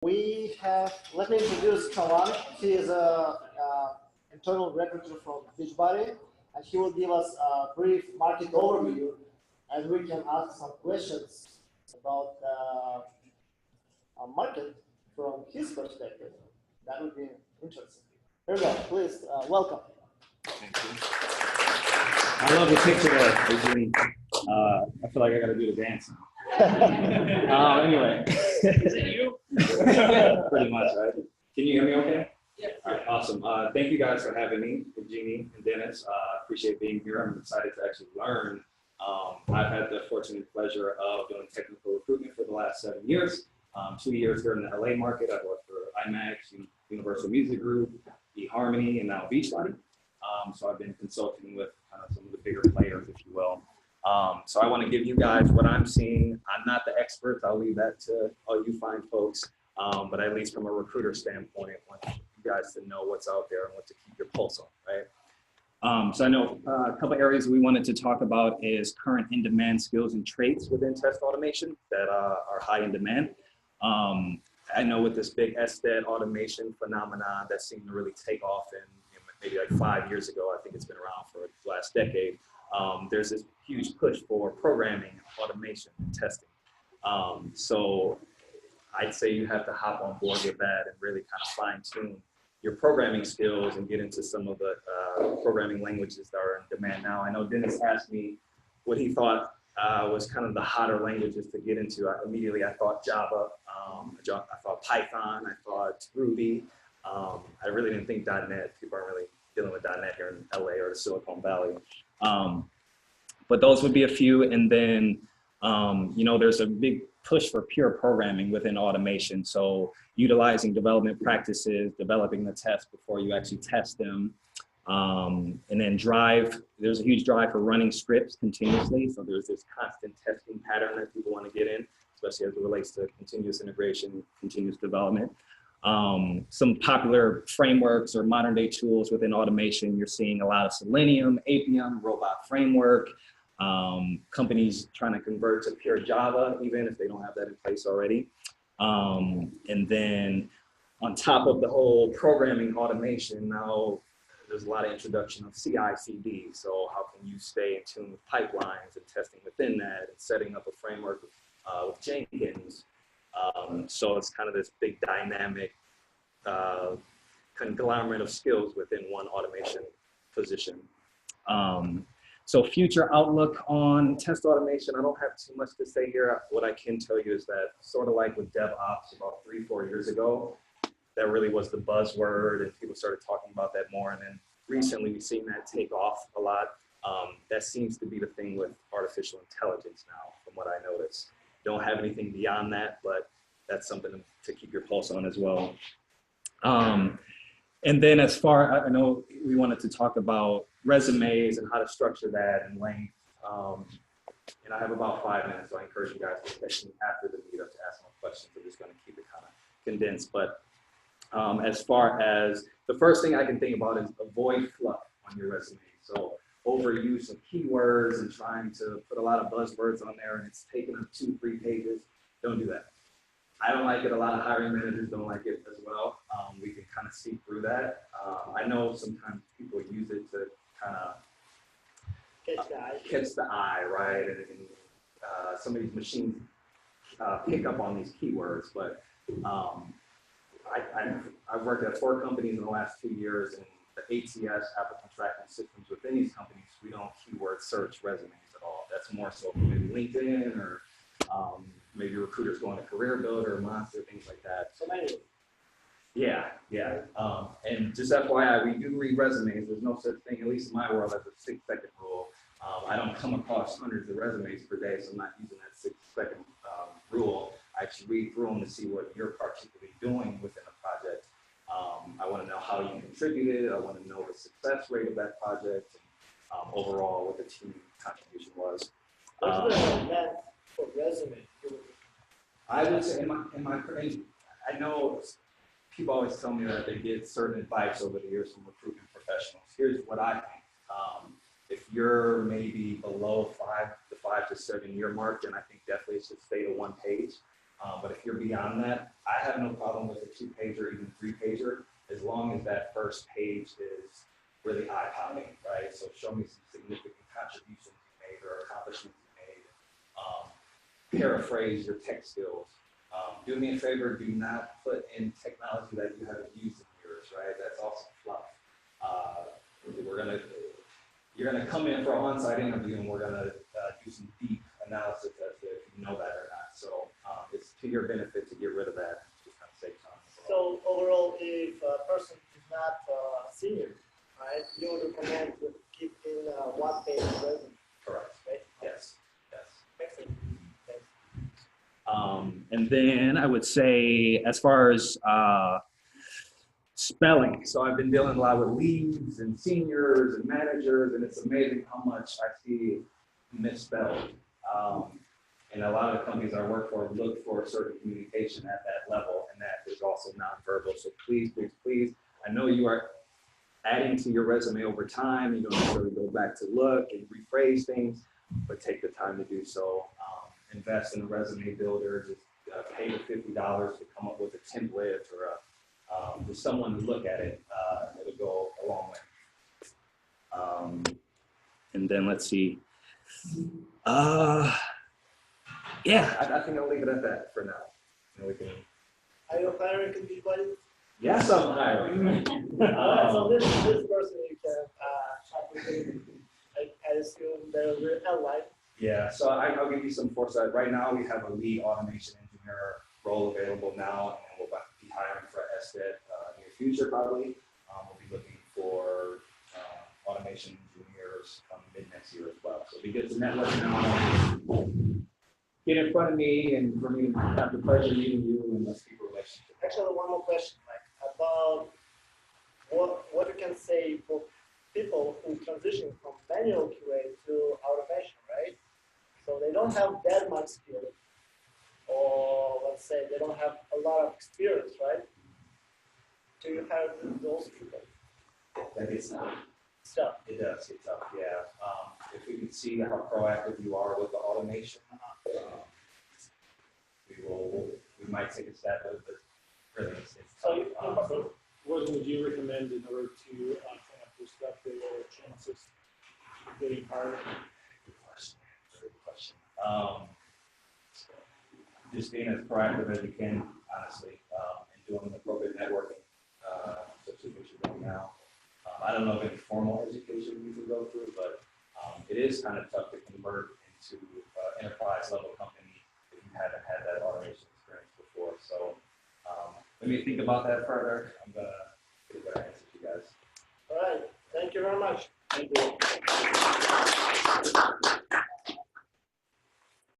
We have, let me introduce Kalan. He is a internal recruiter from Beachbody, and he will give us a brief market overview, and we can ask some questions about the market from his perspective. That would be interesting. Here we go. Please, welcome. Thank you. I love the picture there, Adrian. I feel like I got to do the dance. Anyway. Is it you? Pretty much, right? Can you hear me okay? Yeah. All right, awesome. Thank you guys for having me, Jeannie and Dennis. Appreciate being here. I'm excited to actually learn. I've had the fortunate pleasure of doing technical recruitment for the last 7 years. 2 years here in the LA market. I've worked for IMAX, Universal Music Group, eHarmony, and now Beachbody. So I've been consulting with some of the bigger players, if you will. So I want to give you guys what I'm seeing. I'm not the expert. I'll leave that to all you fine folks. But at least from a recruiter standpoint, I want you guys to know what's out there and what to keep your pulse on, right? So I know a couple areas we wanted to talk about is current in-demand skills and traits within test automation that are high in demand. I know with this big SDED automation phenomenon that seemed to really take off in maybe like 5 years ago, I think it's been around for the last decade. There's this huge push for programming, automation, and testing. So I'd say you have to hop on board with that and really kind of fine tune your programming skills and get into some of the programming languages that are in demand now. I know Dennis asked me what he thought was kind of the hotter languages to get into. Immediately I thought Java, I thought Python, I thought Ruby. I really didn't think .NET. People aren't really dealing with .NET here in LA or Silicon Valley. But those would be a few. And then, there's a big push for pure programming within automation. So utilizing development practices, developing the tests before you actually test them. And then there's a huge drive for running scripts continuously. So there's this constant testing pattern that people want to get in, especially as it relates to continuous integration, continuous development. Some popular frameworks or modern day tools within automation, you're seeing a lot of Selenium, Appium, Robot Framework, companies trying to convert to pure Java, even if they don't have that in place already. And then on top of the whole programming automation, now there's a lot of introduction of CICB. So how can you stay in tune with pipelines and testing within that and setting up a framework with Jenkins. So it's kind of this big dynamic conglomerate of skills within one automation position. So future outlook on test automation, I don't have too much to say here. What I can tell you is that sort of like with DevOps about 3-4 years ago, that really was the buzzword and people started talking about that more. And then recently we've seen that take off a lot. That seems to be the thing with artificial intelligence now, from what I noticed. Don't have anything beyond that, but that's something to keep your pulse on as well. And then as far, I know we wanted to talk about resumes and how to structure that and length. And I have about 5 minutes, so I encourage you guys, especially after the meetup, to ask more questions. I'm just going to keep it kind of condensed. But as far as the first thing I can think about is avoid fluff on your resume. So overuse of keywords and trying to put a lot of buzzwords on there and it's taking up 2-3 pages. Don't do that. I don't like it. A lot of hiring managers don't like it as well. We can kind of see through that. I know sometimes people use it to kind of catch the eye, right? And some of these machines pick up on these keywords. But I've worked at 4 companies in the last 2 years, and the ATS, applicant tracking systems within these companies, we don't keyword search resumes at all. That's more so maybe LinkedIn or maybe recruiters going to Career Builder or Monster, things like that. So many. Yeah. And just FYI, we do read resumes. There's no such thing, at least in my world, as a 6-second rule. I don't come across hundreds of resumes per day, so I'm not using that 6-second rule. I actually read through them to see what you're particularly doing within a project. I want to know how you contributed. I want to know the success rate of that project, and overall what the team contribution was. What's the length for resume? I would say I know people always tell me that they get certain advice over the years from recruitment professionals. Here's what I think. If you're maybe below the 5 to 7 year mark, then I think definitely it should stay to 1 page. But if you're beyond that, I have no problem with a 2-pager, even 3-pager, as long as that first page is really eye-popping, right? So show me some significant contributions you made or accomplishments you made. Paraphrase your tech skills. Do me a favor, do not put in technology that you haven't used in years, right? That's also fluff. You're gonna come in for an on-site interview, and we're gonna do some deep analysis as to if you know that or not. So it's to your benefit to get rid of that. Just kind of save time. So overall, if a person is not senior, right, you would recommend to keep in 1-page resume. Correct. Right? Yes. Yes. Excellent. Thanks. And then I would say, as far as spelling, so I've been dealing a lot with leads and seniors and managers, and it's amazing how much I see misspelled. And a lot of the companies I work for look for certain communication at that level, and that is also nonverbal. So please, please, please, I know you are adding to your resume over time. You don't necessarily go back to look and rephrase things, but take the time to do so. Invest in a resume builder. Just pay the $50 to come up with a template or just someone to look at it. It'll go a long way. And then let's see. Yeah, I think I'll leave it at that for now. And we can. Are you hiring anybody? Yes, I'm hiring. So this person you can chat with him. I assume they're alive. Yeah, so I'll give you some foresight. Right now, we have a lead automation engineer role available now, and we'll be hiring for SDET near future probably. We'll be looking for automation engineers mid next year as well. So we get to network now, get in front of me, and for me to have the pleasure meeting you and let's keep a relationship. Actually, one more question, Mike, about what you can say for people who transition from manual QA to automation, right? So they don't have that much skill, or let's say they don't have a lot of experience, right? Do you have those people? That gets tough. So It does get tough, yeah. If we can see how proactive you are with the automation, we might take a step, but really it's So tough. What would you recommend in order to kind of boost up their chances of getting hired? Good question. Very good question. Just being as proactive as you can, honestly, and doing appropriate networking, such as what you're doing now. I don't know of any formal education you can go through, but it is kind of tough to convert into enterprise level company if you haven't had that automation experience before. So let me think about that further. I'm gonna get a better answer to you guys. all right, thank you very much. Thank you.